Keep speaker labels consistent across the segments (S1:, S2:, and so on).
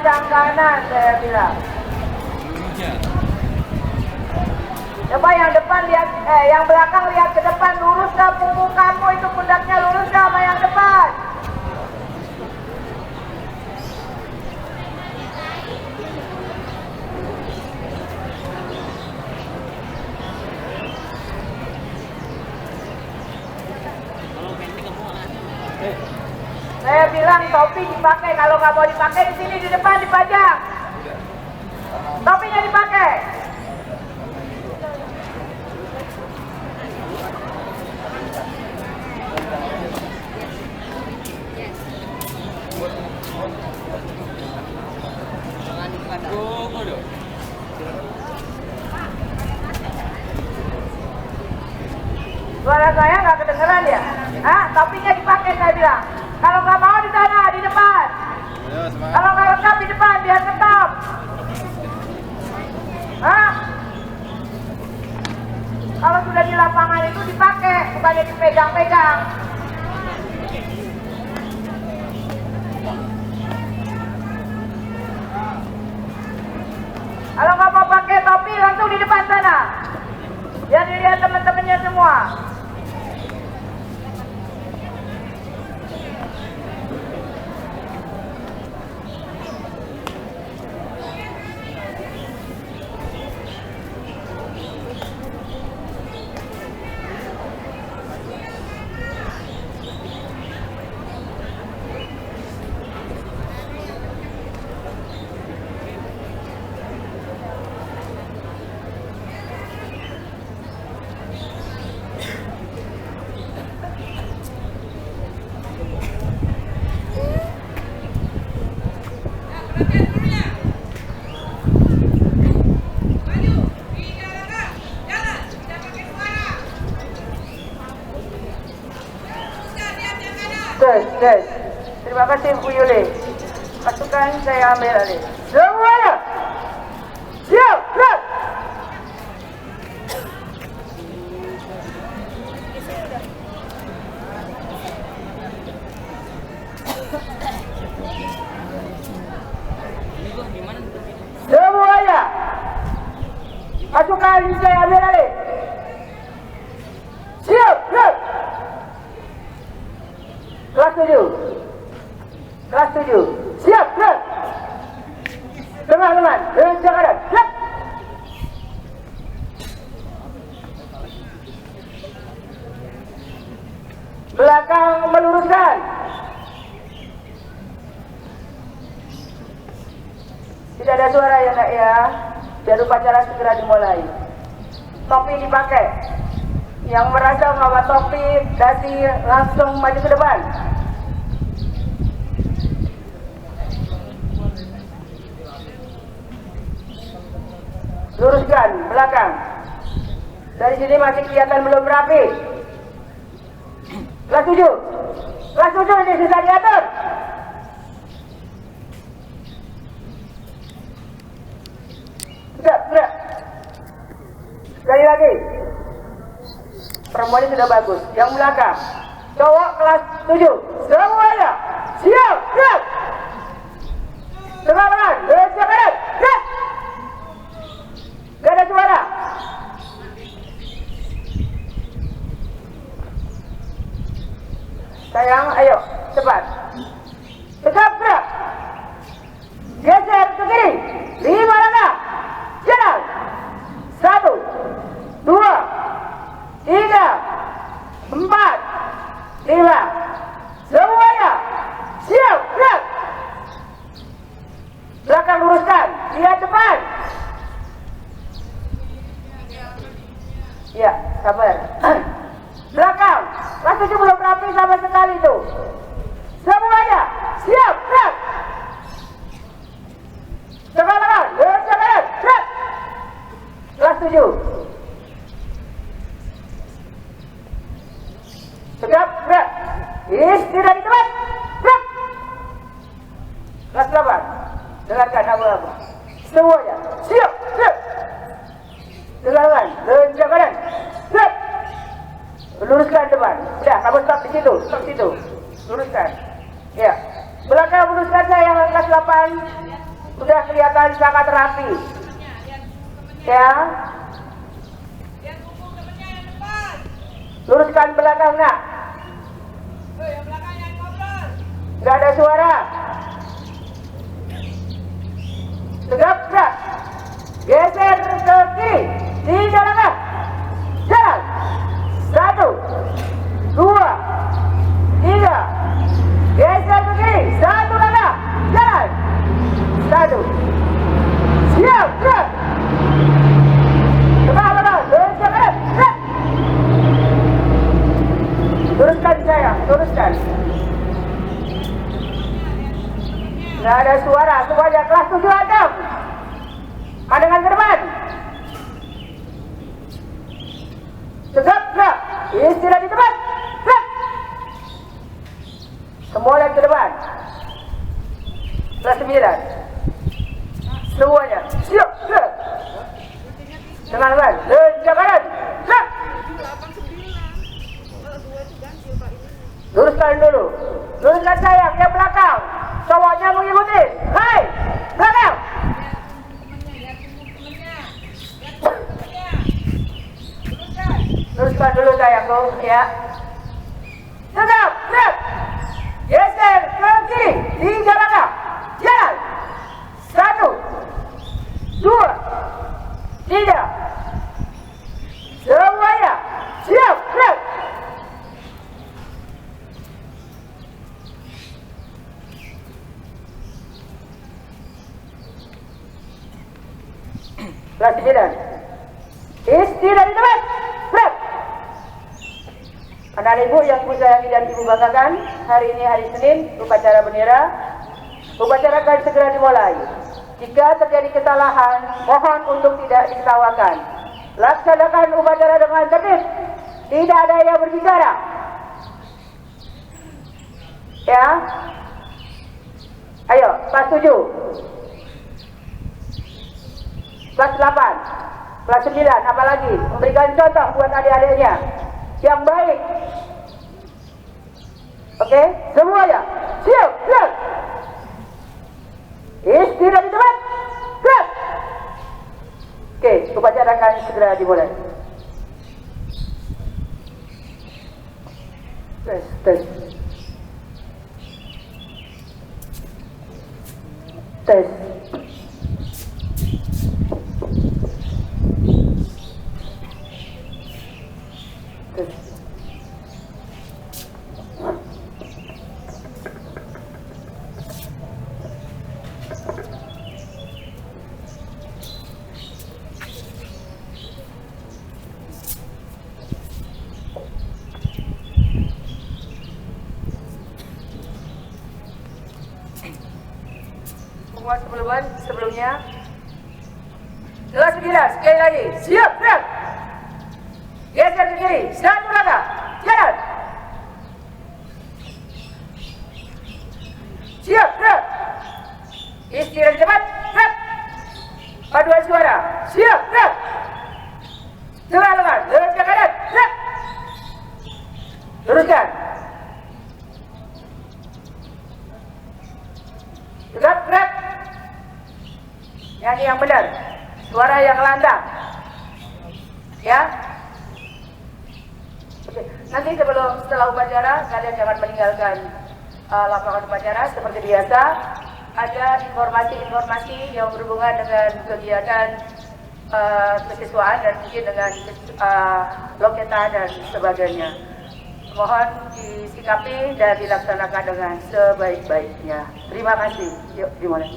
S1: pandang kanan saya bilang. Coba yang depan lihat, yang belakang lihat ke depan, lurus gak punggung kamu itu, pundaknya lurus gak sama yang depan? Saya bilang topi dipakai, kalau nggak mau dipakai di sini di depan dipajang. Topinya dipakai. Suara saya nggak kedengeran ya? Topinya dipakai saya bilang. Kalau nggak mau di sana, di depan. Kalau nggak lengkap di depan, biar tetap. Kalau sudah di lapangan itu dipakai, bukannya dipegang-pegang. Kalau nggak mau pakai topi, langsung di depan sana. Biar dilihat teman-temannya semua. Guys, terima kasih Bu Yuli. Pasukan saya ambil alih. Semuanya siap, gerak. Semuanya pasukan saya ambil alih. Siap, gerak. Kelas 7. Siap, gerak. Teman-teman, rencana kanan, gerak. Belakang meluruskan. Tidak ada suara ya nak ya. Dan upacara segera dimulai. Topi dipakai. Yang merasa bawa topi, dasi langsung maju ke depan. Luruskan belakang. Dari sini masih kelihatan belum rapi. Kelas 7 ini bisa diatur. Sudah. Sekali lagi. Perempuan sudah bagus. Yang belakang, cowok kelas 7. Semuanya siap, gerak. Tengah kanan, gerak kanan, gerak. Gak ada suara. Sayang, ayo cepat. Tegap, gerak. Geser ke kiri. 5 langkah. Jalan. 1, 2, 3, 4, 5. Semuanya siap, gerak. Belakang luruskan, lihat depan. Ya, sabar. Belakang, kelas 7 belum rapi sama sekali tuh. Semuanya siap, gerak. Tengah kanan, gerak, gerak. Kelas 7. Tegap, gerak. Istirahat di tempat. Gerak. Kelas 8. Dengarkan apa-apa. Semuanya siap, gerak. Dengarkan, loncat kanan. Gerak. Luruskan depan. Sudah, kamu stop di situ. Stop di situ. Luruskan. Ya. Belakang luruskan saya yang kelas 8. sudah kelihatan sangat rapi. Ya. Luruskan belakang nak. Gak ada suara. Tegap gerak. Geser ke kiri. Tiga langkah. Jalan. 1, 2, 3. Geser ke kiri. 1 langkah. Jalan. 1. Siap. Gerak. Tengah. Geser kanan. Gerak. Luruskan sayang. Luruskan. Nggak ada suara, semuanya kelas 7 Adam. Pandangan ke depan. Tegap, gerak. Istirahat di tempat. Gerak. Semua lihat ke depan. Kelas 9. Semuanya. Siap, gerak. Tenang-tenang. Lenjak kanan. Gerak. Luruskan dulu. Luruskan sayang, yang belakang. Cowoknya mengikuti. Hai, belakang. Luruskan dulu sayangku, ya. Tegap, gerak. Geser ke kiri. 3 langkah. Jalan. 1, 2, 3. Semuanya. Siap, gerak. Kelas 9. Istirahat di tempat. Gerak. Anak ibu yang ibu sayangi dan ibu banggakan, hari ini hari Senin, upacara bendera. Upacara akan segera dimulai. Jika terjadi kesalahan, mohon untuk tidak diketawakan. Laksanakan upacara dengan tertib. Tidak ada yang berbicara. Ya. Ayo, kelas 7. Kelas 8, kelas 9, apalagi memberikan contoh buat adik-adiknya yang baik. Oke, semuanya siap, gerak. Istirahat di tempat. Gerak. Oke, upacara akan segera dimulai. Tes. Tes. Sebelumnya kelas 9 sekali lagi siap, gerak. Geser ke kiri 1 langkah. Jalan. Siap, gerak. Istirahat cepat. Gerak. Paduan suara. Siap, gerak. Tengah lengan. Lengan kanan. Gerak. Teruskan. Tegap, gerak. Nyanyi yang benar. Suara yang lantang. Ya. Oke. Nanti setelah upacara kalian jangan meninggalkan lapangan upacara seperti biasa. Ada informasi-informasi yang berhubungan dengan kegiatan kesiswaan dan mungkin dengan loketa dan sebagainya. Mohon disikapi dan dilaksanakan dengan sebaik-baiknya. Terima kasih. Yuk, dimulai.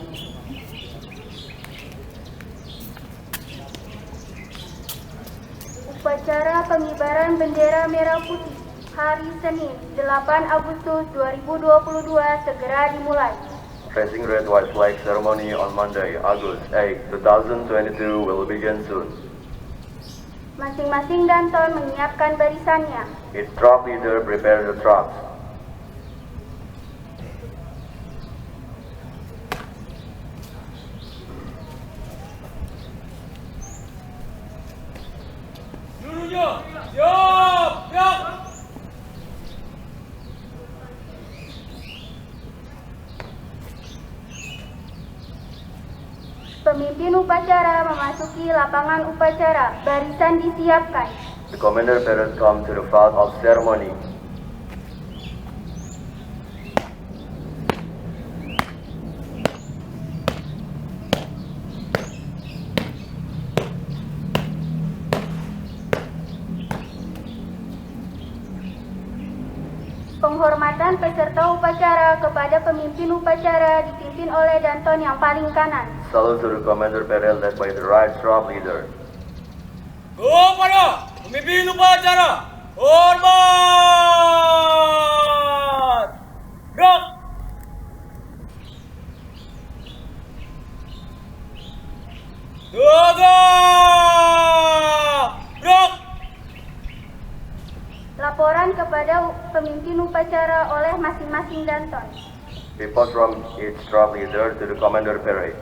S2: Upacara pengibaran bendera merah putih hari Senin 8 Agustus 2022 segera dimulai.
S3: Raising red white flag ceremony on Monday, August 8, 2022 will begin soon.
S2: Masing-masing danton menyiapkan barisannya.
S3: Each truck leader prepare the trucks.
S2: Pemimpin upacara memasuki lapangan upacara. Barisan disiapkan.
S3: The commander parade come to the field of ceremony.
S2: Penghormatan peserta upacara kepada pemimpin upacara dipimpin oleh Danton yang paling kanan.
S3: Salute to the commander parade led by the right troop leader.
S4: Kepada pemimpin upacara, hormat! Gerak! Tegak! Gerak!
S2: Laporan kepada pemimpin upacara oleh masing-masing Danton.
S3: Report from each troop leader to the commander parade.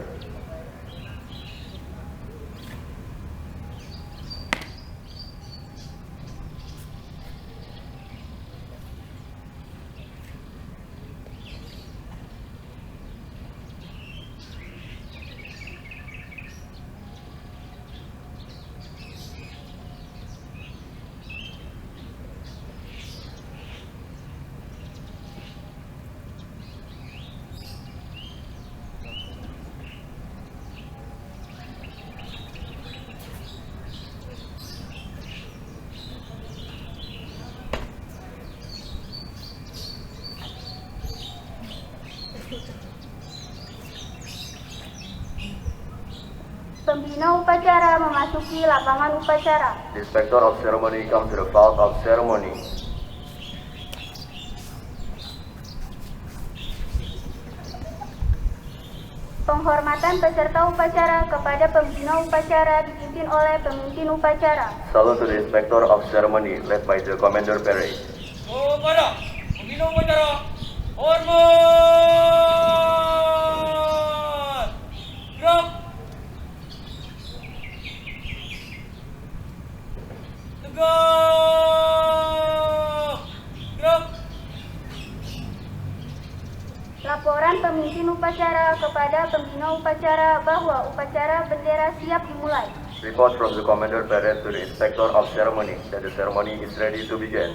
S2: Pembina upacara memasuki lapangan upacara.
S3: The inspector of ceremony come to the field of ceremony.
S2: Penghormatan peserta upacara kepada pembina upacara dipimpin oleh pemimpin upacara.
S3: Salute to the inspector of ceremony led by the commander parade.
S4: Kepada pembina upacara, hormat! Gerak! Tegak! Gerak!
S2: Laporan pemimpin upacara kepada pembina upacara bahwa upacara bendera siap dimulai.
S3: Report from the commander parade to the inspector of ceremony that the ceremony is ready to begin.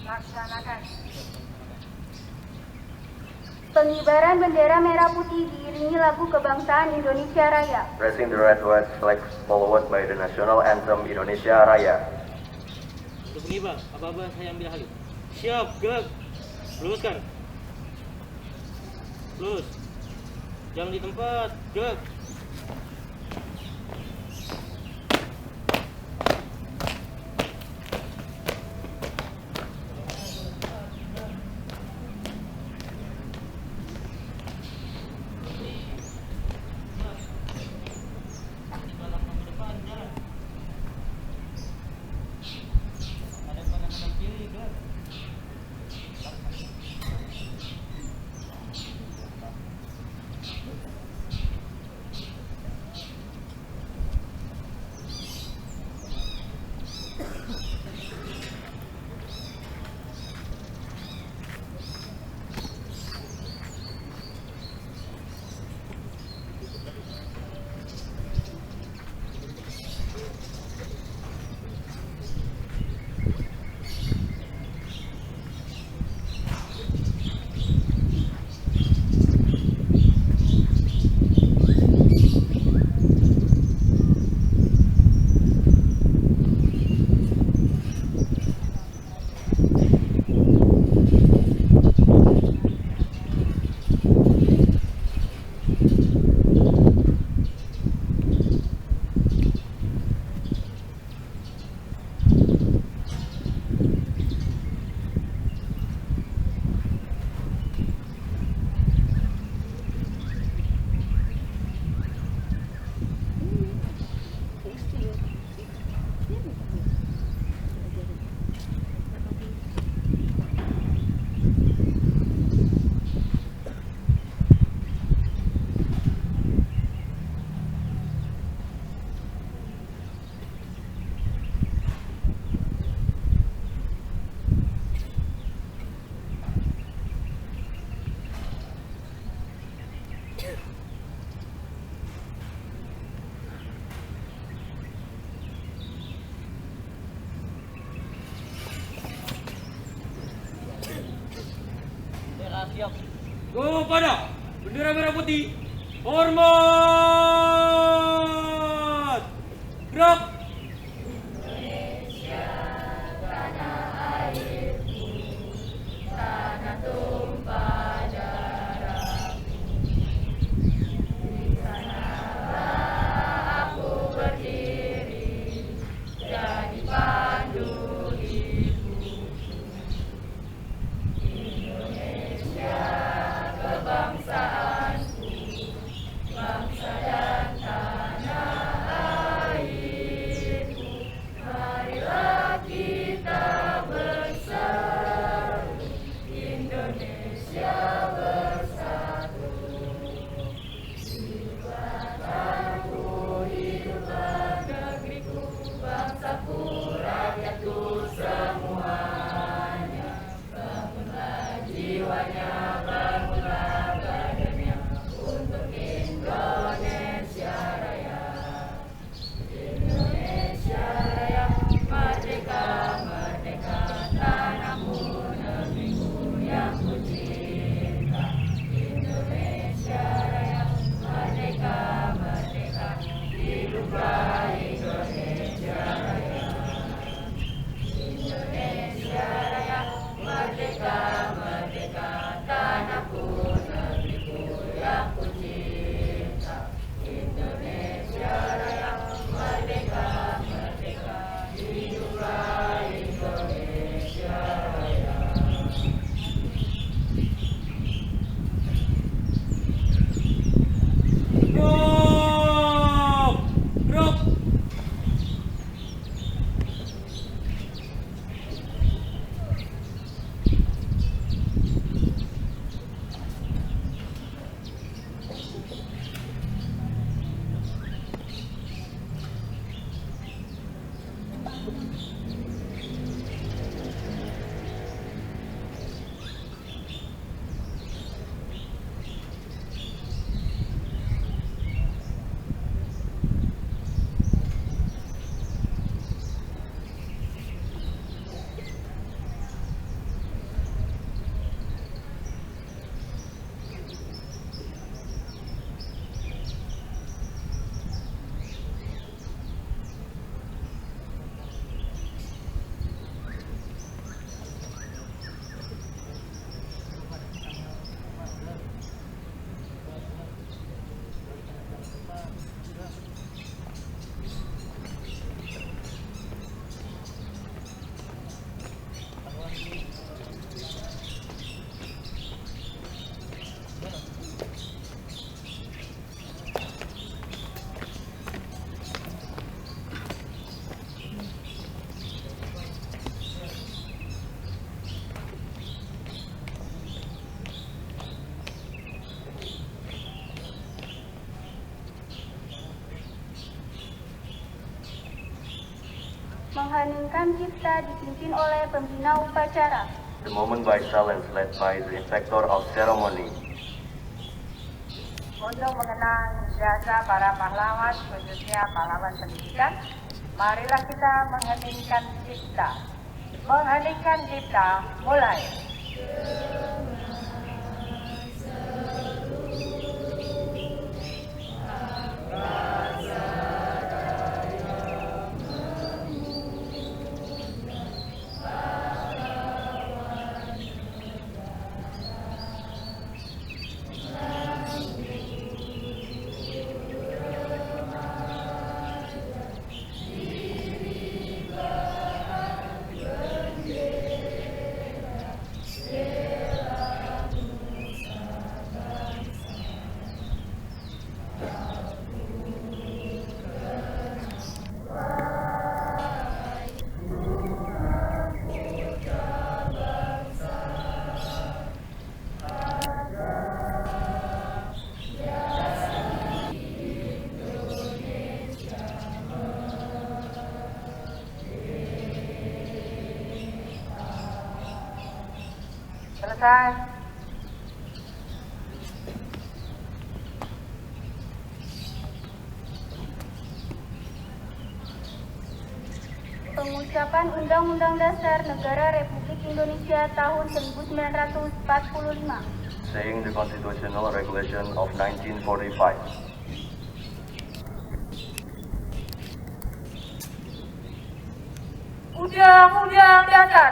S1: Laksanakan.
S2: Pengibaran bendera merah putih diiringi lagu kebangsaan Indonesia Raya.
S3: Raising the red white flag followed by the national anthem Indonesia Raya.
S5: Untuk pengibar, apa-apa saya ambil alih. Siap, gerak. Luruskan. Lurus. Jangan di tempat, gerak. siap.
S4: Go pada bendera merah putih. Hormat. Gerak.
S2: Mengheningkan cipta dipimpin oleh pembina upacara.
S3: The moment by silence led by the inspector of ceremony.
S1: Untuk mengenang jasa para pahlawan, khususnya pahlawan pendidikan, marilah kita mengheningkan cipta. Mengheningkan cipta, mulai. Selesai.
S2: Pengucapan Undang-Undang Dasar Negara Republik Indonesia tahun 1945.
S3: saying the constitutional regulation of 1945.
S1: Undang-Undang Dasar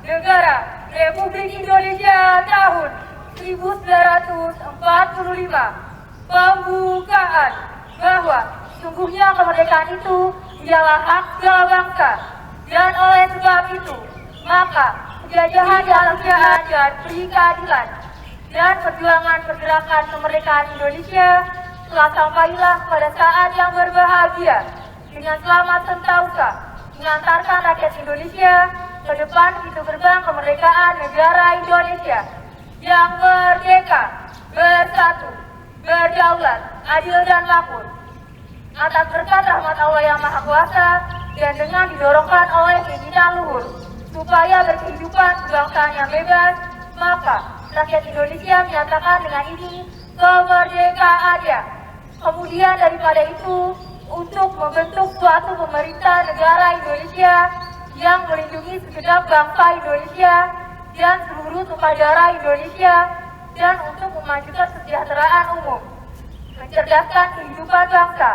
S1: Negara Republik Indonesia tahun 1945 pembukaan bahwa sungguhnya kemerdekaan itu ialah hak segala bangsa, dan oleh sebab itu maka penjajahan dalam kerajaan dan beri keadilan dan perjuangan pergerakan kemerdekaan Indonesia telah sampailah pada saat yang berbahagia dengan selamat sentausa mengantarkan rakyat Indonesia ke depan pintu gerbang kemerdekaan negara Indonesia yang merdeka, bersatu, berdaulat, adil dan makmur. Atas berkat rahmat Allah yang Maha Kuasa dan dengan didorongkan oleh keinginan luhur supaya berkehidupan kebangsaan yang bebas, maka rakyat Indonesia menyatakan dengan ini kemerdekaannya. Kemudian daripada itu, untuk membentuk suatu pemerintah negara Indonesia yang melindungi segenap bangsa Indonesia dan seluruh tumpah darah Indonesia, dan untuk memajukan kesejahteraan umum, mencerdaskan kehidupan bangsa,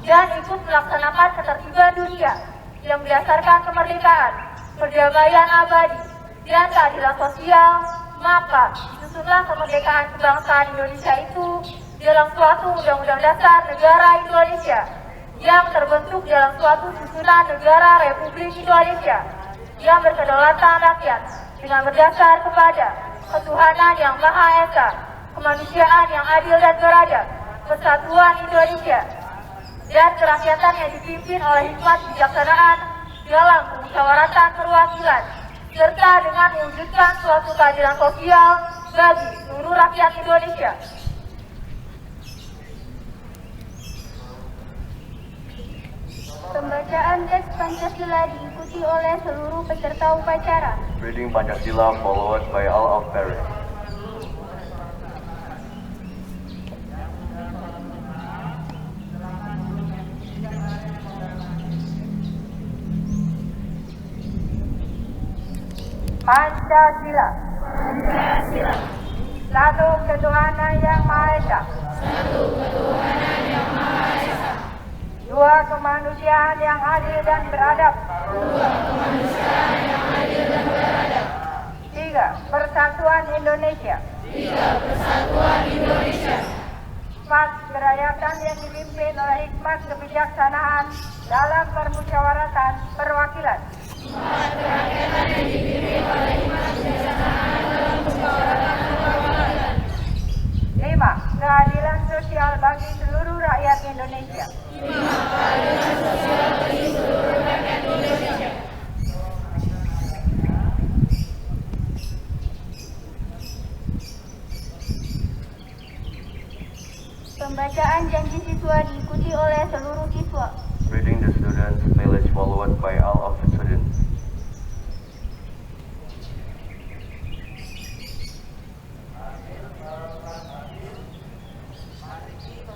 S1: dan ikut melaksanakan ketertiban dunia yang berdasarkan kemerdekaan, perdamaian abadi, dan keadilan sosial, maka disusunlah kemerdekaan kebangsaan Indonesia itu dalam suatu undang-undang dasar negara Indonesia yang terbentuk dalam suatu susunan negara Republik Indonesia yang berkedaulatan rakyat dengan berdasar kepada ketuhanan yang Maha Esa, kemanusiaan yang adil dan beradab, persatuan Indonesia, dan kerakyatan yang dipimpin oleh hikmat bijaksanaan dalam musyawaratan perwakilan, serta dengan mewujudkan suatu keadilan sosial bagi seluruh rakyat Indonesia.
S2: Pembacaan teks Pancasila diikuti oleh seluruh peserta upacara.
S3: Reading Pancasila followed by all of parents.
S1: Pancasila. Pancasila. Satu ketuhanan yang Maha Esa. Satu ketuhanan yang Maha Esa. Dua kemanusiaan yang adil dan beradab. Dua kemanusiaan yang adil dan beradab. Tiga persatuan Indonesia. Tiga persatuan Indonesia. Empat kerakyatan yang dipimpin oleh hikmat kebijaksanaan dalam permusyawaratan perwakilan. Empat kerakyatan yang dipimpin oleh hikmat kebijaksanaan dalam permusyawaratan perwakilan. Lima keadilan sosial bagi seluruh rakyat Indonesia. Lima keadilan sosial bagi seluruh rakyat Indonesia.
S2: Pembacaan janji siswa diikuti oleh seluruh siswa.
S3: Reading the students' village followed by all of the students.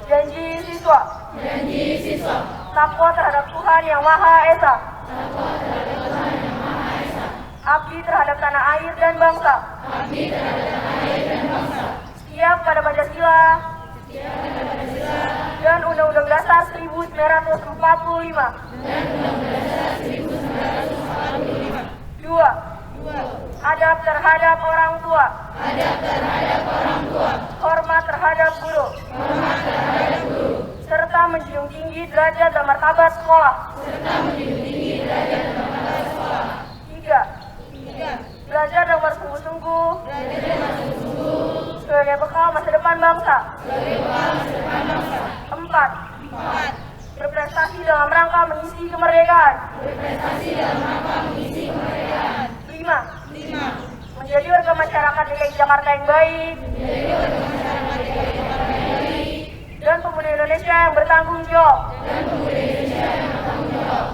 S1: Janji siswa. Janji siswa. Takwa terhadap Tuhan yang Maha Esa. Takwa terhadap Tuhan yang Maha Esa. Abdi terhadap tanah air dan bangsa. Abdi terhadap tanah air dan bangsa. Setia pada Pancasila. Setia pada Pancasila. Dan Undang-Undang Dasar 1945. Dan Undang-Undang Dasar 1945. Dua. Adab terhadap orang tua. Adab terhadap orang tua. Hormat terhadap guru. Hormat terhadap guru. Serta menjunjung tinggi derajat dan martabat sekolah. Serta menjunjung tinggi derajat dan martabat sekolah. Tiga. Belajar dengan bersungguh-sungguh. Belajar dengan bersungguh-sungguh. Sebagai bekal masa depan bangsa. Sebagai bekal masa depan bangsa. Empat. Berprestasi dalam rangka mengisi kemerdekaan. Berprestasi dalam rangka mengisi kemerdekaan. Lima. Menjadi warga masyarakat DKI Jakarta yang baik. Menjadi warga masyarakat DKI Jakarta yang baik. Dan pemuda Indonesia yang bertanggung jawab. Dan pemuda Indonesia yang bertanggung jawab.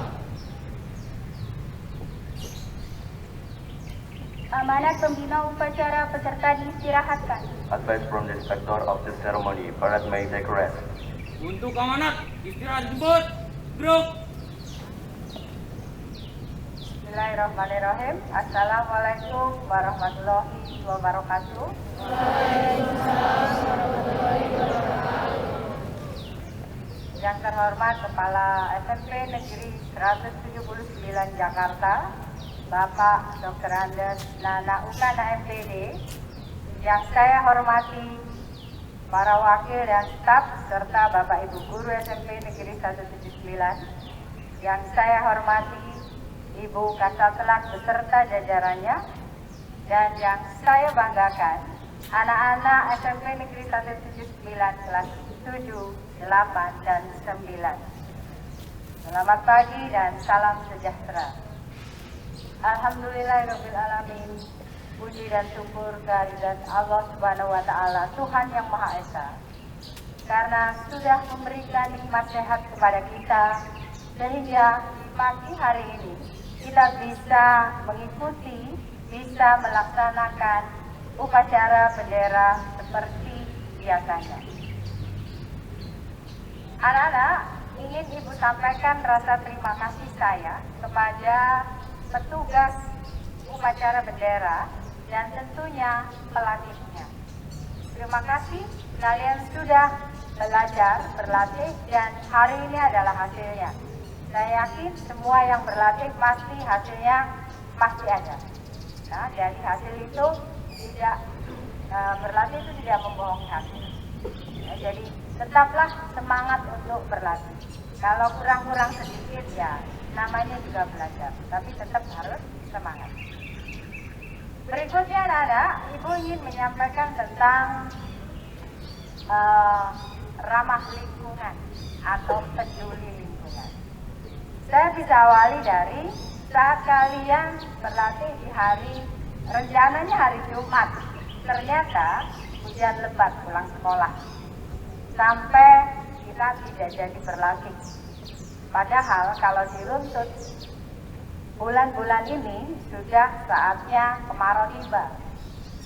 S2: Amanat pembina upacara peserta diistirahatkan.
S3: Advice from the inspector of the ceremony. Parade may take rest.
S4: Untuk amanat, istirahat jemput. Grup.
S6: Bismillahirrahmanirrahim. Assalamualaikum warahmatullahi wabarakatuh. Yang terhormat Kepala SMP Negeri 179 Jakarta, Bapak Dr. Andes Nana Ukana MPD. Yang saya hormati para wakil dan staf serta Bapak Ibu Guru SMP Negeri 179. Yang saya hormati Ibu Kasatelak beserta jajarannya, dan yang saya banggakan anak-anak SMP Negeri 179 kelas 7, 8, dan 9. Selamat pagi dan salam sejahtera. Alhamdulillahirrahmanirrahim. Puji dan syukur kehadirat Allah Subhanahu wa Ta'ala, Tuhan yang Maha Esa, karena sudah memberikan nikmat sehat kepada kita, sehingga pagi hari ini kita bisa mengikuti, bisa melaksanakan upacara bendera seperti biasanya. Anak-anak, ingin Ibu sampaikan rasa terima kasih saya kepada petugas upacara bendera dan tentunya pelatihnya. Terima kasih, kalian sudah belajar, berlatih, dan hari ini adalah hasilnya. Saya yakin semua yang berlatih pasti hasilnya pasti ada. Nah, dari hasil itu tidak berlatih itu tidak membohongi hasil. Ya, jadi tetaplah semangat untuk berlatih. Kalau kurang-kurang sedikit ya namanya juga belajar, tapi tetap harus semangat. Berikutnya anak-anak, Ibu ingin menyampaikan tentang ramah lingkungan atau peduli lingkungan. Saya bisa awali dari saat kalian berlatih di rencananya hari Jumat, ternyata hujan lebat pulang sekolah, sampai kita tidak jadi berlatih. Padahal kalau diruntut, bulan-bulan ini sudah saatnya kemarau tiba,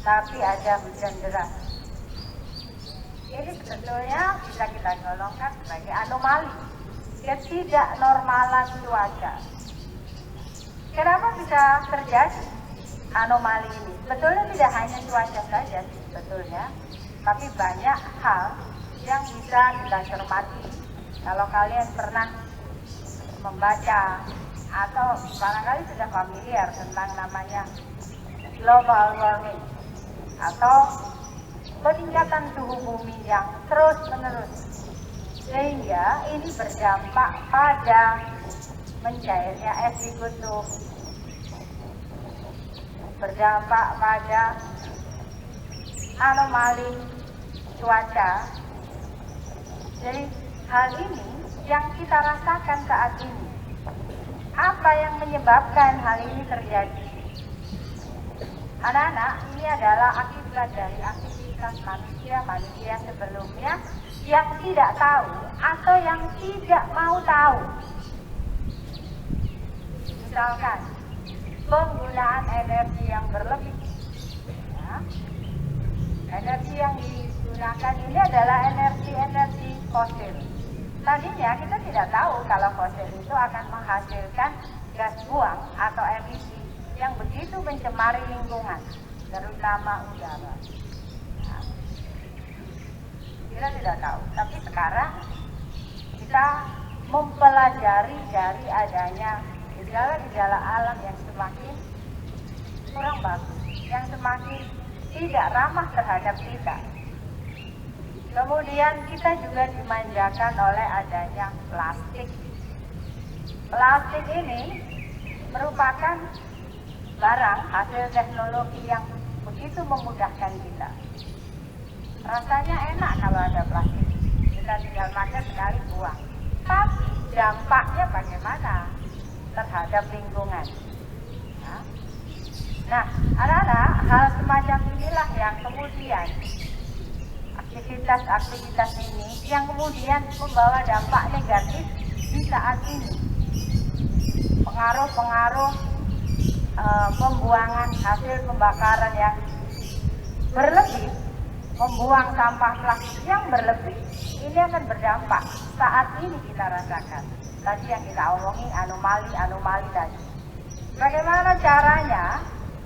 S6: tapi ada hujan deras. Ini sebetulnya bisa kita golongkan sebagai anomali, ketidaknormalan cuaca. Kenapa bisa terjadi anomali ini? Sebetulnya tidak hanya cuaca saja sebetulnya, tapi banyak hal yang bisa kita cermati. Kalau kalian pernah membaca atau barangkali sudah familiar tentang namanya global warming atau peningkatan suhu bumi yang terus-menerus, sehingga ini berdampak pada mencairnya es di kutub, berdampak pada anomali cuaca. Jadi hal ini yang kita rasakan saat ini. Apa yang menyebabkan hal ini terjadi? Anak-anak, ini adalah akibat dari aktivitas manusia sebelumnya yang tidak tahu atau yang tidak mau tahu. Misalkan penggunaan energi yang berlebih. Ya. Energi yang digunakan ini adalah energi fosil. Tadinya kita tidak tahu kalau fosil itu akan menghasilkan gas buang atau emisi yang begitu mencemari lingkungan, terutama udara. Nah, kita tidak tahu, tapi sekarang kita mempelajari dari adanya gejala-gejala alam yang semakin kurang bagus, yang semakin tidak ramah terhadap kita. Kemudian kita juga dimanjakan oleh adanya plastik. Plastik ini merupakan barang hasil teknologi yang begitu memudahkan kita. Rasanya enak kalau ada plastik, kita tinggal pakai sekali buang. Tapi dampaknya bagaimana terhadap lingkungan? Nah, anak-anak, hal semacam inilah yang kemudian aktivitas ini yang kemudian membawa dampak negatif di saat ini. Pengaruh-pengaruh pembuangan hasil pembakaran yang berlebih, membuang sampah plastik yang berlebih, ini akan berdampak saat ini kita rasakan. Tadi yang kita omongin anomali tadi. Bagaimana caranya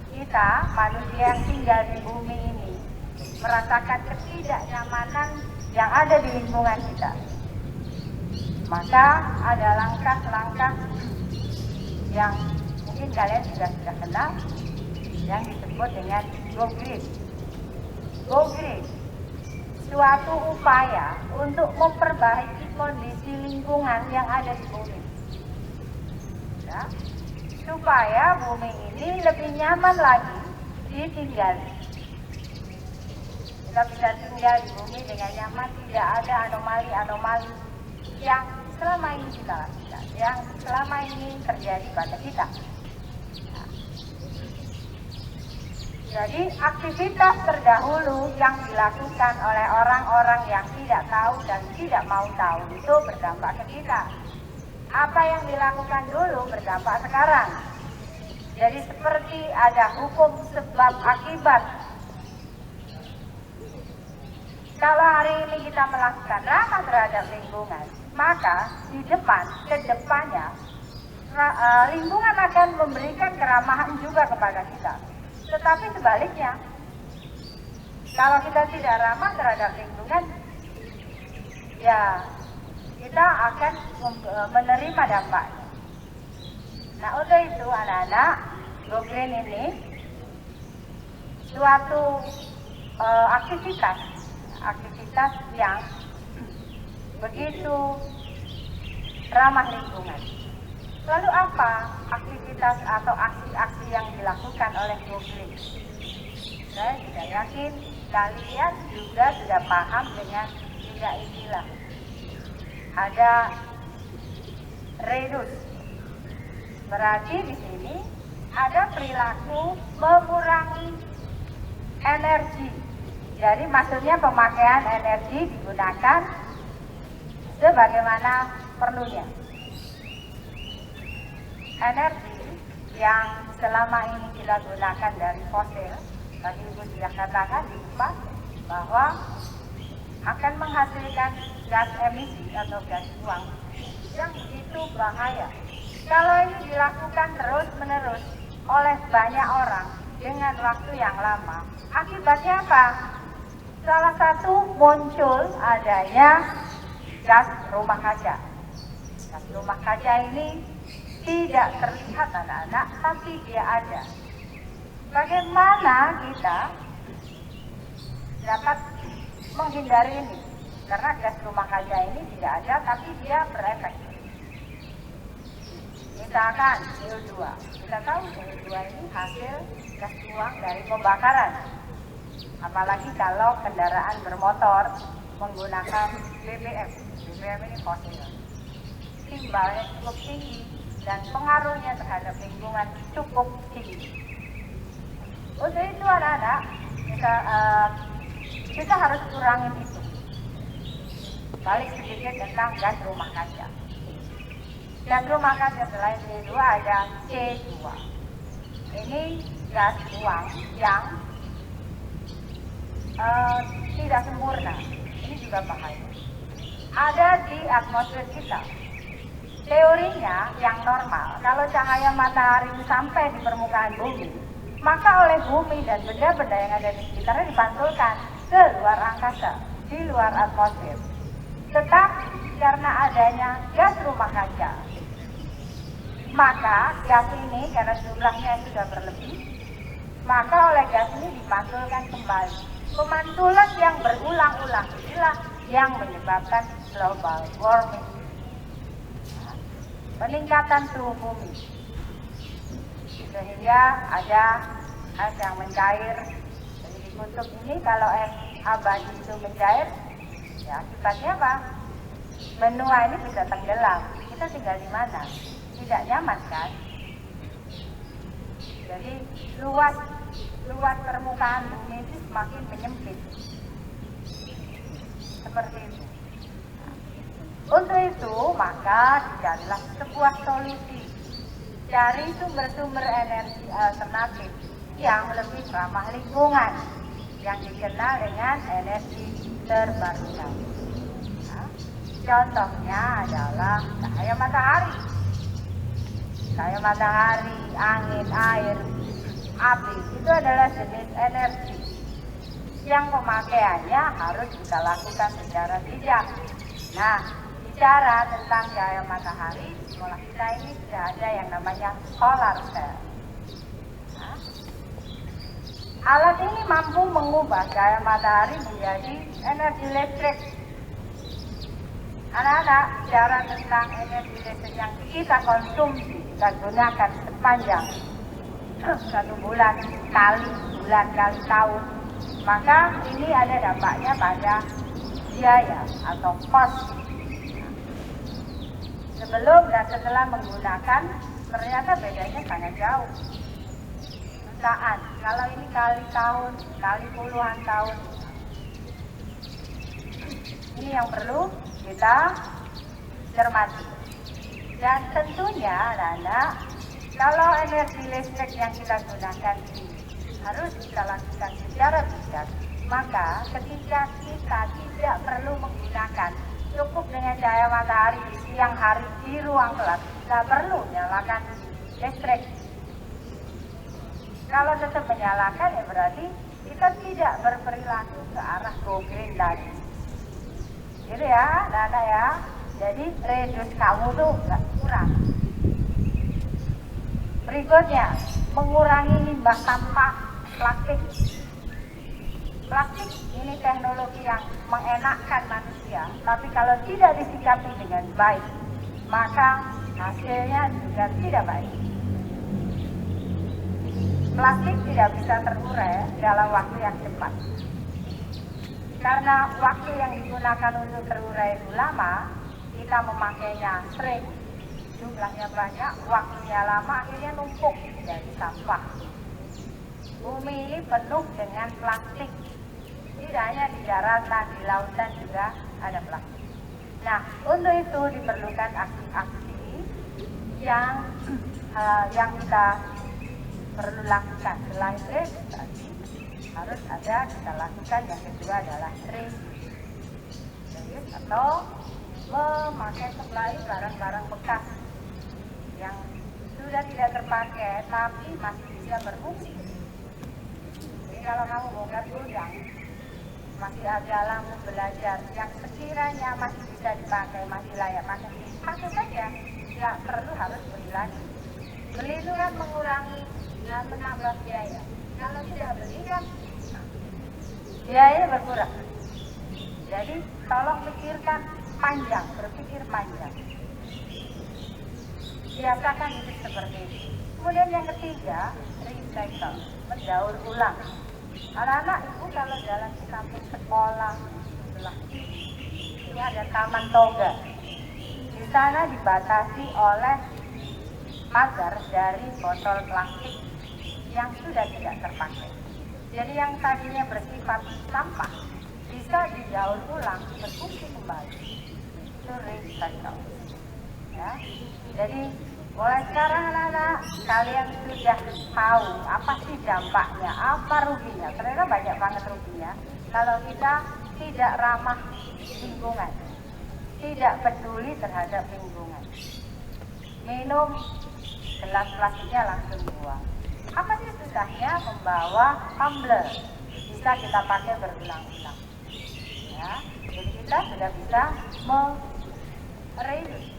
S6: kita manusia yang tinggal di bumi ini merasakan ketidaknyamanan yang ada di lingkungan kita? Maka ada langkah-langkah yang mungkin kalian sudah kenal, yang disebut dengan Go Green. Go Green, suatu upaya untuk memperbaiki kondisi lingkungan yang ada di bumi, ya, supaya bumi ini lebih nyaman lagi ditinggali. Kita bisa tinggal di bumi dengan nyaman, tidak ada anomali-anomali yang selama ini kita lakukan, yang selama ini terjadi pada kita. Jadi aktivitas terdahulu yang dilakukan oleh orang-orang yang tidak tahu dan tidak mau tahu itu berdampak ke kita. Apa yang dilakukan dulu berdampak sekarang. Jadi seperti ada hukum sebab akibat. Kalau hari ini kita melakukan ramah terhadap lingkungan, maka di depan, ke depannya lingkungan akan memberikan keramahan juga kepada kita. Tetapi sebaliknya, kalau kita tidak ramah terhadap lingkungan, ya kita akan menerima dampaknya. Nah, untuk itu anak-anak, Go Green ini suatu aktivitas yang begitu ramah lingkungan. Lalu apa aktivitas atau aksi-aksi yang dilakukan oleh Go Green? Saya tidak yakin kalian juga sudah paham dengan 3 istilah. Ada reduce, berarti di sini ada perilaku mengurangi energi. Jadi maksudnya pemakaian energi digunakan sebagaimana perlunya. Energi yang selama ini kita gunakan dari fosil, tadi Ibu sudah katakan di depan bahwa akan menghasilkan gas emisi atau gas buang yang itu bahaya. Kalau ini dilakukan terus-menerus oleh banyak orang dengan waktu yang lama, akibatnya apa? Salah satu muncul adanya gas rumah kaca. Gas rumah kaca ini tidak terlihat anak-anak, tapi dia ada. Bagaimana kita dapat menghindari ini? Karena gas rumah kaca ini tidak ada, tapi dia berefek. Misalkan CO2. Kita tahu CO2 ini hasil gas buang dari pembakaran. Apalagi kalau kendaraan bermotor menggunakan BBM. BBM ini fosil. Timbalnya cukup tinggi dan pengaruhnya terhadap lingkungan cukup tinggi. Untuk itu anak-anak, kita harus kurangin itu. Balik sedikit tentang gas rumah kaca. Gas rumah kaca selain CO2 ada C2. Ini gas buang yang tidak sempurna. Ini juga bahaya. Ada di atmosfer kita. Teorinya yang normal, kalau cahaya matahari sampai di permukaan bumi, maka oleh bumi dan benda-benda yang ada di sekitarnya dipantulkan ke luar angkasa, di luar atmosfer. Tetapi karena adanya gas rumah kaca, maka gas ini karena jumlahnya sudah berlebih, maka oleh gas ini dipantulkan kembali. Pemantulan yang berulang-ulang inilah yang menyebabkan global warming. Peningkatan suhu bumi, sehingga ada es yang mencair. Jadi di kutub ini kalau es abadi itu mencair, ya akibatnya apa? Benua ini bisa tenggelam. Kita tinggal di mana? Tidak nyaman kan? Jadi luas permukaan bumi itu semakin menyempit. Seperti itu. Untuk itu, maka dicarilah sebuah solusi. Cari sumber-sumber energi alternatif yang lebih ramah lingkungan, yang dikenal dengan energi terbarukan. Nah, contohnya adalah cahaya matahari. Kayak matahari, angin, air, api, itu adalah jenis energi yang pemakaiannya harus kita lakukan secara bijak. Nah, bicara tentang cahaya matahari, di sekolah kita ini sudah ada yang namanya solar cell. Nah, alat ini mampu mengubah cahaya matahari menjadi energi listrik. Anak-anak, bicara tentang energi listrik yang kita konsumsi, kita gunakan sepanjang 1 bulan kali tahun, maka ini ada dampaknya pada biaya atau cost. Sebelum dan setelah menggunakan, ternyata bedanya sangat jauh. Jutaan, kalau ini kali tahun, kali puluhan tahun. Ini yang perlu kita cermati. Dan tentunya, anak-anak, kalau energi listrik yang kita gunakan ini harus kita lakukan secara bijak, maka ketika kita tidak perlu menggunakan, cukup dengan cahaya matahari di siang hari di ruang kelas, tidak perlu nyalakan listrik. Kalau tetap menyalakan, ya berarti kita tidak berperilaku ke arah go green tadi. Gitu ya, anak-anak ya. Jadi reduce kamu tuh nggak kurang. Berikutnya, mengurangi limbah sampah plastik. Plastik ini teknologi yang mengenakkan manusia, tapi kalau tidak disikapi dengan baik, maka hasilnya juga tidak baik. Plastik tidak bisa terurai dalam waktu yang cepat. Karena waktu yang digunakan untuk terurai itu lama, kita memakainya sering, jumlahnya banyak, waktunya lama, akhirnya numpuk jadi sampah. Bumi ini penuh dengan plastik. Tidak hanya di daratan, di lautan juga ada plastik. Nah, untuk itu diperlukan aksi-aksi yang kita perlu lakukan. Selain registrasi, harus ada kita lakukan. Yang kedua adalah tracing atau memakai kembali barang-barang bekas yang sudah tidak terpakai tapi masih bisa berfungsi. Jadi kalau kamu bongkar gudang, masih ada lampu belajar yang sekiranya masih bisa dipakai, masih layak pakai saja, tidak perlu harus beli lagi. Beli itu kan mengurangi dan menambah biaya. Kalau tidak beli kan biaya berkurang. Jadi tolong pikirkan panjang, berpikir panjang. Biasakan hidup seperti itu. Kemudian yang ketiga, recycle, mendaur ulang. Anak-anak ibu kalau jalan di samping sekolah, sebelah ini ada taman toga. Di sana dibatasi oleh pagar dari botol plastik yang sudah tidak terpakai. Jadi yang tadinya bersifat sampah bisa didaur ulang, berfungsi kembali. Itu recycle. Ya. Jadi mulai sekarang anak-anak kalian sudah tahu apa sih dampaknya, apa ruginya. Ternyata banyak banget ruginya kalau kita tidak ramah lingkungan, tidak peduli terhadap lingkungan. Minum gelas plastiknya langsung buang. Apa sih susahnya membawa tumbler? Bisa kita pakai berulang-ulang. Ya, jadi kita sudah bisa mereduce.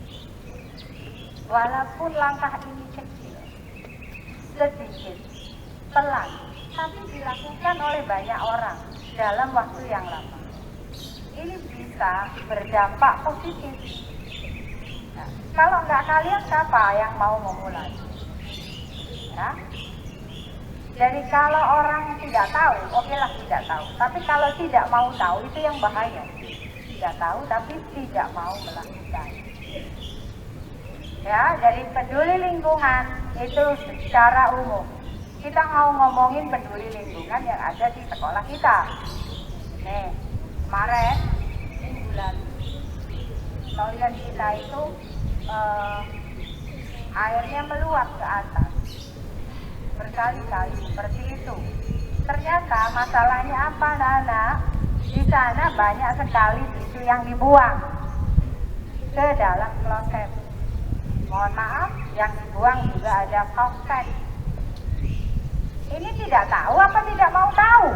S6: Walaupun langkah ini kecil, sedikit, pelan, tapi dilakukan oleh banyak orang dalam waktu yang lama. Ini bisa berdampak positif. Nah, kalau nggak kalian, siapa yang mau memulai? Ya. Jadi kalau orang tidak tahu, okelah tidak tahu. Tapi kalau tidak mau tahu, itu yang bahaya. Tidak tahu tapi tidak mau melakukan. Ya, jadi peduli lingkungan itu secara umum. Kita mau ngomongin peduli lingkungan yang ada di sekolah kita. Nih, kemarin minggu lalu toilet kita itu airnya meluap ke atas berkali-kali seperti itu. Ternyata masalahnya apa, Nana? Di sana banyak sekali tisu yang dibuang ke dalam kloset. Mohon maaf, Yang dibuang juga ada kauspen. Ini tidak tahu apa tidak mau tahu?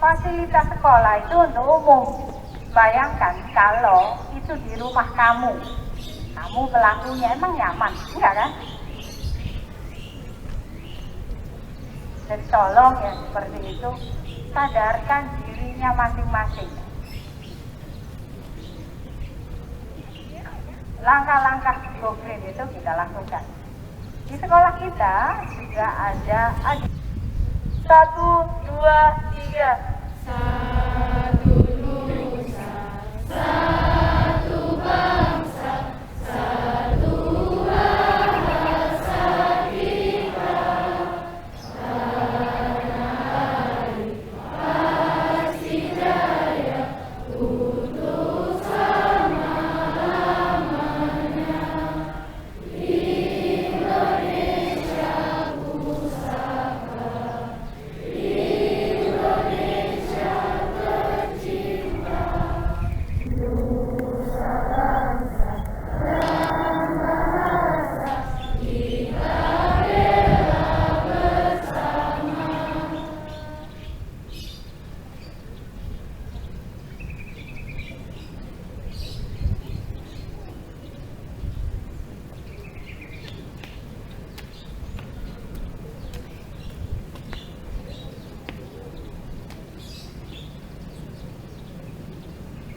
S6: Fasilitas sekolah itu untuk umum. Bayangkan kalau itu di rumah kamu pelakunya, emang nyaman? Enggak kan? Dan tolong ya seperti itu, sadarkan dirinya masing-masing. Langkah-langkah go green itu kita lakukan. Di sekolah kita juga ada 1, 2, 3.
S2: Satu nusa, satu bangsa, satu bahasa kita. Tanah air pasti jaya untuk selama-lamanya. Indonesia pusaka, Indonesia tercinta. Nusa bangsa dan bahasa kita bela bersama.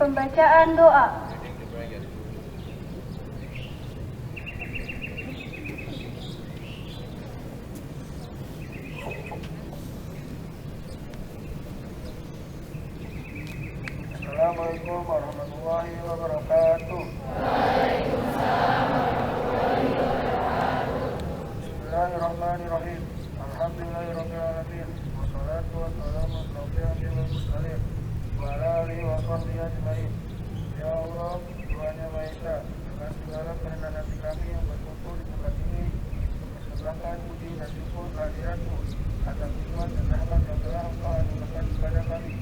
S2: Pembacaan doa.
S1: Assalamualaikum warahmatullahi wabarakatuh. Bismillahirrahmanirrahim. Alhamdulillahirabbil alamin. Wassalatu wassalamu ala asyrofil mursalin wa ala alihi wa sahbihi ajmain. Ya Allah, Tuhan yang Maha Esa, dengan segala kerendahan hati kami yang berkumpul di tempat ini, mempersembahkan puji dan syukur kehadiran-Mu atas nikmat dan rahmat yang telah Engkau anugerahkan kepada kami.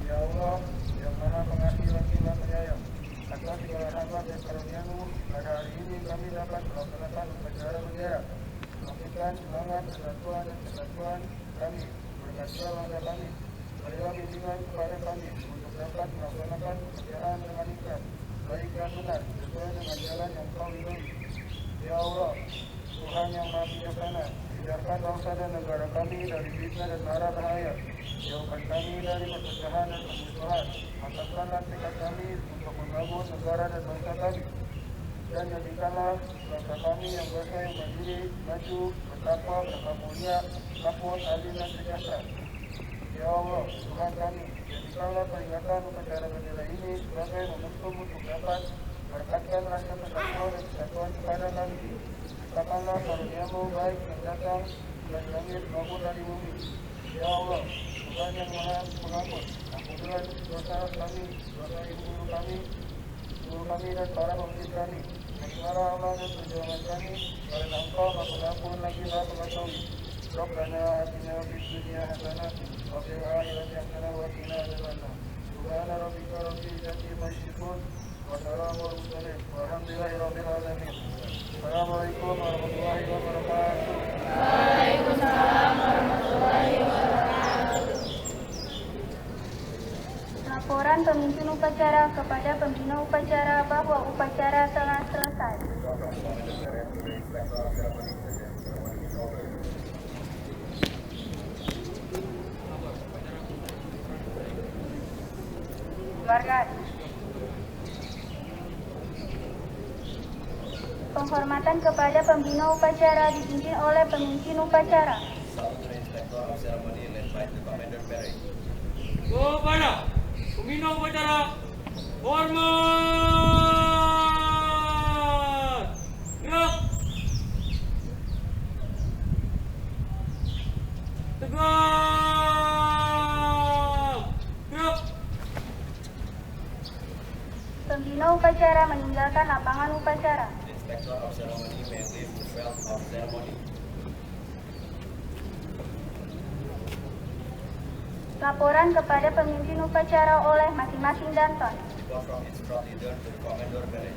S1: Ya Allah, yang Maha Pengasih lagi Maha Penyayang, atas segala rahmat dan karunia-Mu, pada hari ini kami dapat melaksanakan upacara bendera, memberikan semangat kesatuan dan kesatuan kami, berkatlah langkah kami, berilah bimbingan kepada kami untuk dapat melaksanakan pekerjaan dengan ikhlas, baik dan benar, sesuai dengan jalan yang Kau ridhoi. Ya Allah, Tuhan yang Maha Bijaksana, hindarkan bangsa dan negara kami dari fitnah dan mara bahaya. Jauhkan kami dari perpecahan dan permusuhan. Mantapkanlah tekad kami untuk membangun negara dan bangsa kami. Dan jadikanlah bangsa kami yang bangsa yang mandiri, maju, bertakwa, bermulia, makmur, adil dan sejahtera. Ya Allah, Tuhan kami, jadikanlah peringatan upacara bendera ini sebagai momentum untuk dapat merekatkan rasa persatuan dan kesatuan kepada kami. Katakanlah karunia-Mu baik yang datang dari langit maupun dari bumi. Ya Allah, Tuhan yang Maha Pengampun, ampunilah dosa kami, dosa ibu-guru kami, guru kami dan para pemimpin kami. Berikanlah amal dan perjuangan kami, karena Engkau Maha Pengampun lagi Maha Mengetahui. Rabbana atina fid dunya hasanah wa fil akhirati hasanah wa qina adzabannar. Subhana rabbika rabbil izzati amma yasifun wa salamun alal mursalin walhamdulillahi rabbil alamin. Assalamualaikum warahmatullahi wabarakatuh.
S2: Waalaikumsalam warahmatullahi wabarakatuh. Laporan pemimpin upacara kepada pembina upacara bahwa upacara telah selesai.
S6: Keluarga,
S2: Penghormatan kepada pembina upacara dipimpin oleh pemimpin upacara.
S4: Kepada pembina upacara, hormat! Gerak! Tegak! Gerak!
S2: Pembina upacara meninggalkan lapangan upacara.
S3: Inspector of ceremony may leave the field of ceremony.
S2: Laporan kepada pemimpin upacara oleh masing-masing danton.
S3: Report from instruct leader to the commander parade.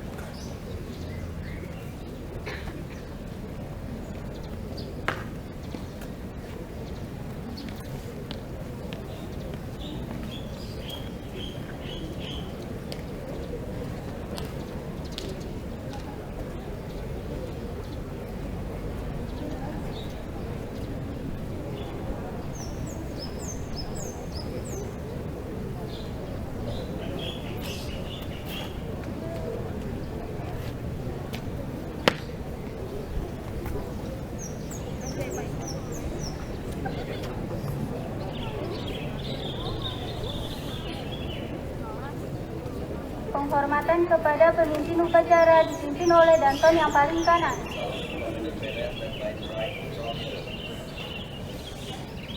S2: Penghormatan kepada pemimpin upacara dipimpin oleh Danton yang paling kanan.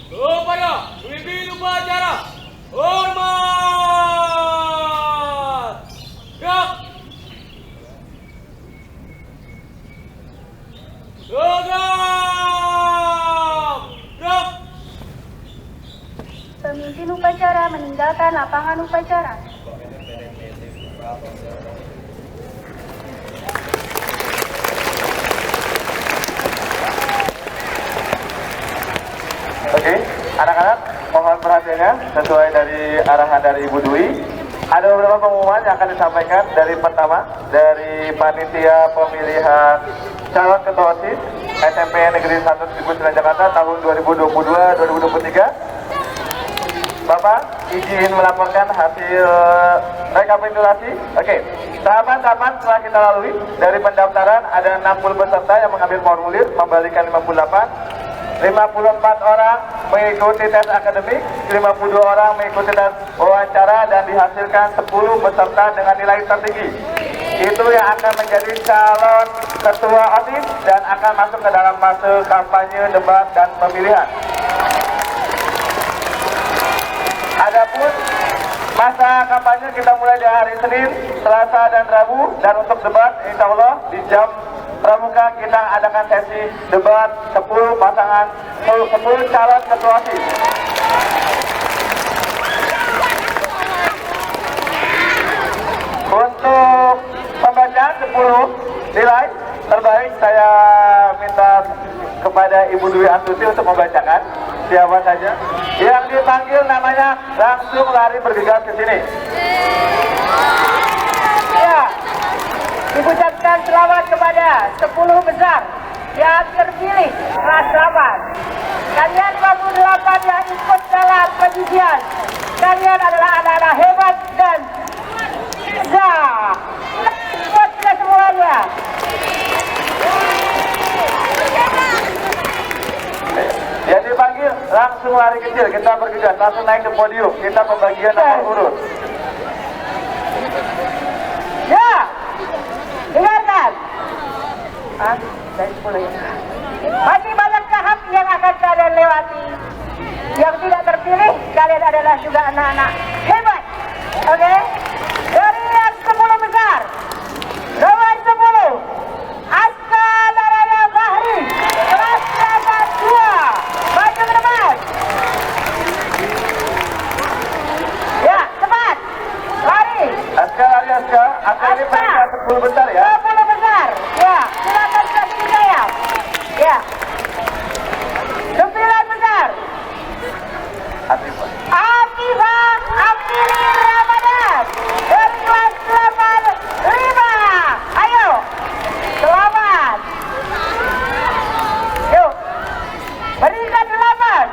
S4: Kepada pemimpin upacara, hormat! Gerak! Gerak! Gerak!
S2: Pemimpin upacara meninggalkan lapangan upacara.
S3: Oke, anak-anak mohon perhatiannya sesuai dari arahan dari Ibu Dwi. Ada beberapa pengumuman yang akan disampaikan. Dari pertama, dari panitia pemilihan calon ketua OSIS SMP Negeri 1 Cibusran Jakarta tahun 2022-2023. Bapak izin melaporkan hasil rekapitulasi. Oke, tahapan-tahapan telah kita lalui. Dari pendaftaran ada 60 peserta yang mengambil formulir, membalikan 58. 54 orang mengikuti tes akademik, 52 orang mengikuti tes wawancara, dan dihasilkan 10 peserta dengan nilai tertinggi. Itu yang akan menjadi calon ketua OSIS dan akan masuk ke dalam fase kampanye, debat, dan pemilihan. Adapun masa kampanye kita mulai dari hari Senin, Selasa, dan Rabu, dan untuk debat insya Allah di jam pramuka kita adakan sesi debat 10 pasangan 10 calon ketua OSIS. Untuk pembacaan 10 nilai terbaik saya minta kepada Ibu Dwi Astuti untuk membacakan. Siapa saja yang dipanggil namanya langsung lari bergegas ke sini.
S1: Ya, diucapkan selamat kepada 10 besar yang terpilih kelas 8. Kalian 28 yang ikut dalam pendidikan. Kalian adalah anak-anak hebat dan buat kita semuanya.
S3: Yang dipanggil langsung lari kecil, kita bergegas, langsung naik ke podium, kita pembagian nomor urut.
S1: Ya, dengarkan. Dari 10 ya. Masih banyak tahap yang akan kalian lewati. Yang tidak terpilih, kalian adalah juga anak-anak hebat. Oke? Dari yang 10 besar, nomor 10, Aska Naraya Bahri, kelas 2, maju ke depan. Ya, cepat, lari.
S3: Aska lari Aska, Aska ini peringkat 10 besar ya.
S1: 10 besar, ya, silakan kasih saya. Ya, 9 besar.
S3: Atifah.
S1: Atifah Amili Ramadan dari kelas 85. Ayo, selamat. Yuk, peringkat 8.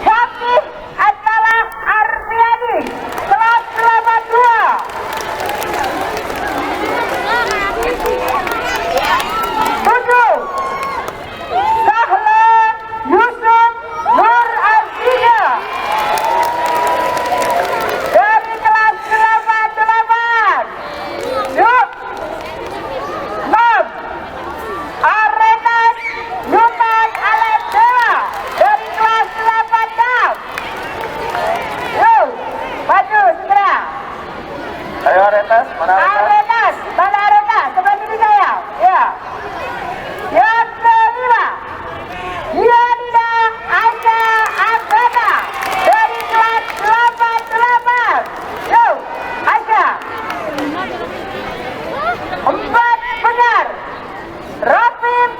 S1: Syakti Antala Arfiadi, kelas 82. 7. Sahla Yusuf Nur Azida dari kelas 88. Yuk. 6. Arenas Yuman Aladela dari kelas 86. Yuk, maju segera.
S3: Ayo Arenas, mana Arenas?
S1: Arenas, mana Arenas? Sebelah sini saya. Ya. Yang kelima, Yanida Aja Agata dari kelas 88. Yuk, Aja. 4 benar. Rafif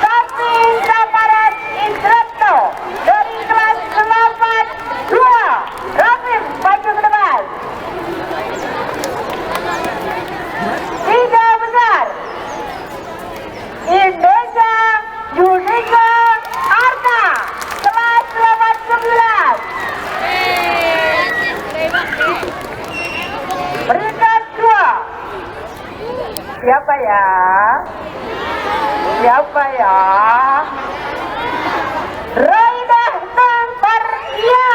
S1: Safi Samaras Indratno dari kelas 82. Rafif, maju ke depan. 3 besar. Indonesia Yudhika Arta, kelas 89. Peringkat 2. Siapa ya? Siapa ya? Raidah Tamparkia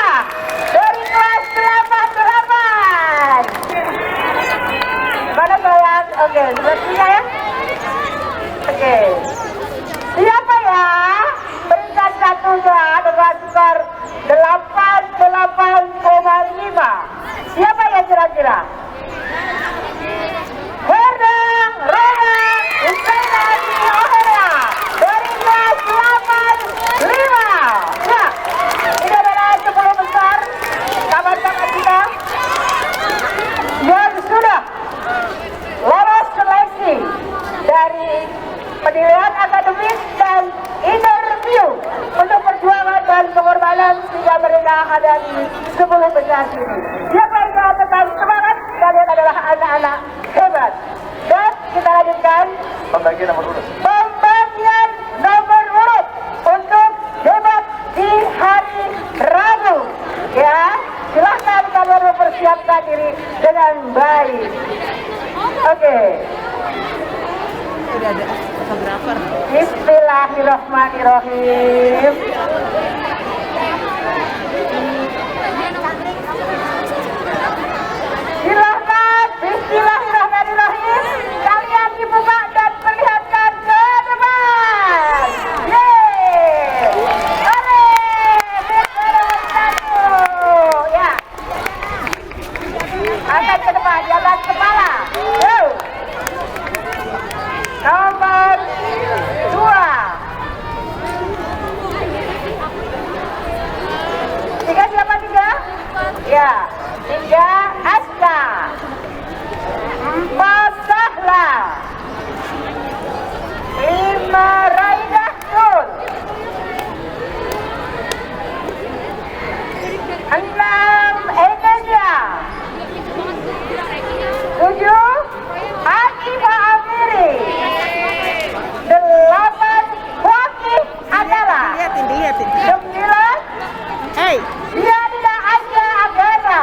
S1: dari kelas 88. 8,5. Siapa yang kira-kira? Herdang Roman Usainati Ohera dari kelas 85. Ya, ini adalah 10 besar kawan-kawan kita yang sudah lolos seleksi dari penilaian akademis dan interview untuk perjuangan dan pengorbanan sehingga mereka ada di 10 besar ini. Siapa yang tetap semangat? Kalian adalah anak-anak hebat. Dan kita lanjutkan
S3: Pembagian nomor urut.
S1: pembagian nomor urut untuk debat di hari Rabu. Ya, silahkan kalian mempersiapkan diri dengan baik. Oke.
S7: Udah ada fotografer.
S1: Bismillahirrahmanirrahim. Silahkan, bismillahirrahmanirrahim. Kalian dibuka dan perlihatkan ke depan. Yeay. Hore. Bismillahirrahmanirrahim. Ya. Angkat ke depan, di atas kepala. Yo. Nomor 2. 3 siapa 3? Ya, 3 Aska, 4 Sahla, 5 Raidah Sul, 6 Eneja, 7 Hanifah Amiri, 8 Wakif adalah,
S7: Dilihatin.
S1: 9
S7: Hey,
S1: dia tidak ada agama.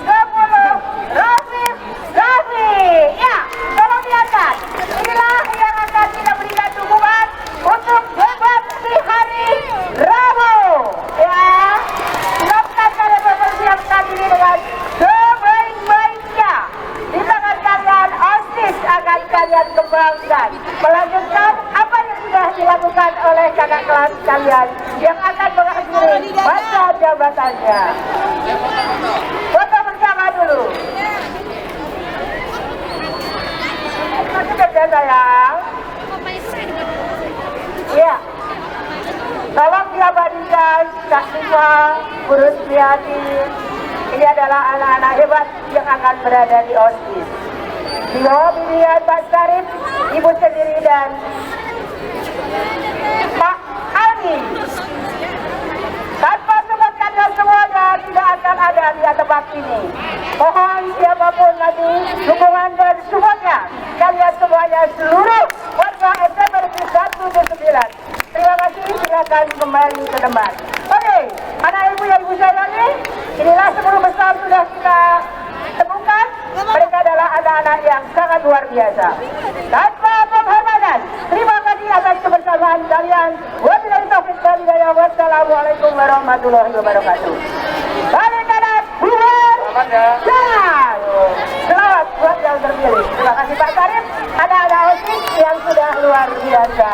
S1: 10 Rafiq Rafi. Ya, tolong diangkat. Inilah yang akan kita berikan dukungan untuk debat di hari Rabu. Ya, silakan kalian mempersiapkan diri dengan sebaik-baiknya. Di tangan kalian OSIS akan kalian kembangkan, melanjutkan apa yang sudah dilakukan oleh kakak kelas kalian yang akan mengakhiri masa jabatannya. Foto bersama dulu. Masih kerja sayang. Iya. Tolong diabadikan Kak Siva, Guru Sriati. Ini adalah anak-anak hebat yang akan berada di OSIS. Di bawah bimbingan Pak Sarif, Ibu sendiri dan Pak Ali. Tanpa support kalian semuanya tidak akan ada di tempat ini. Mohon siapapun nanti dukungan dan supportnya kalian semuanya seluruh warga SMP Negeri 1 ke 9. Terima kasih, silakan kembali ke depan. Oke, anak ibu yang ibu sayangi, inilah 10 besar sudah kita temukan. Mereka adalah anak-anak yang sangat luar biasa. Tanpa penghormatan, terima kasih atas kebersamaan kalian. Wabillahi taufiq wal hidayah. Wassalamualaikum warahmatullahi wabarakatuh. Balik kanan, bubar, jalan. Selamat buat yang terpilih. Terima kasih Pak Sarif, anak-anak OSIS yang sudah luar biasa.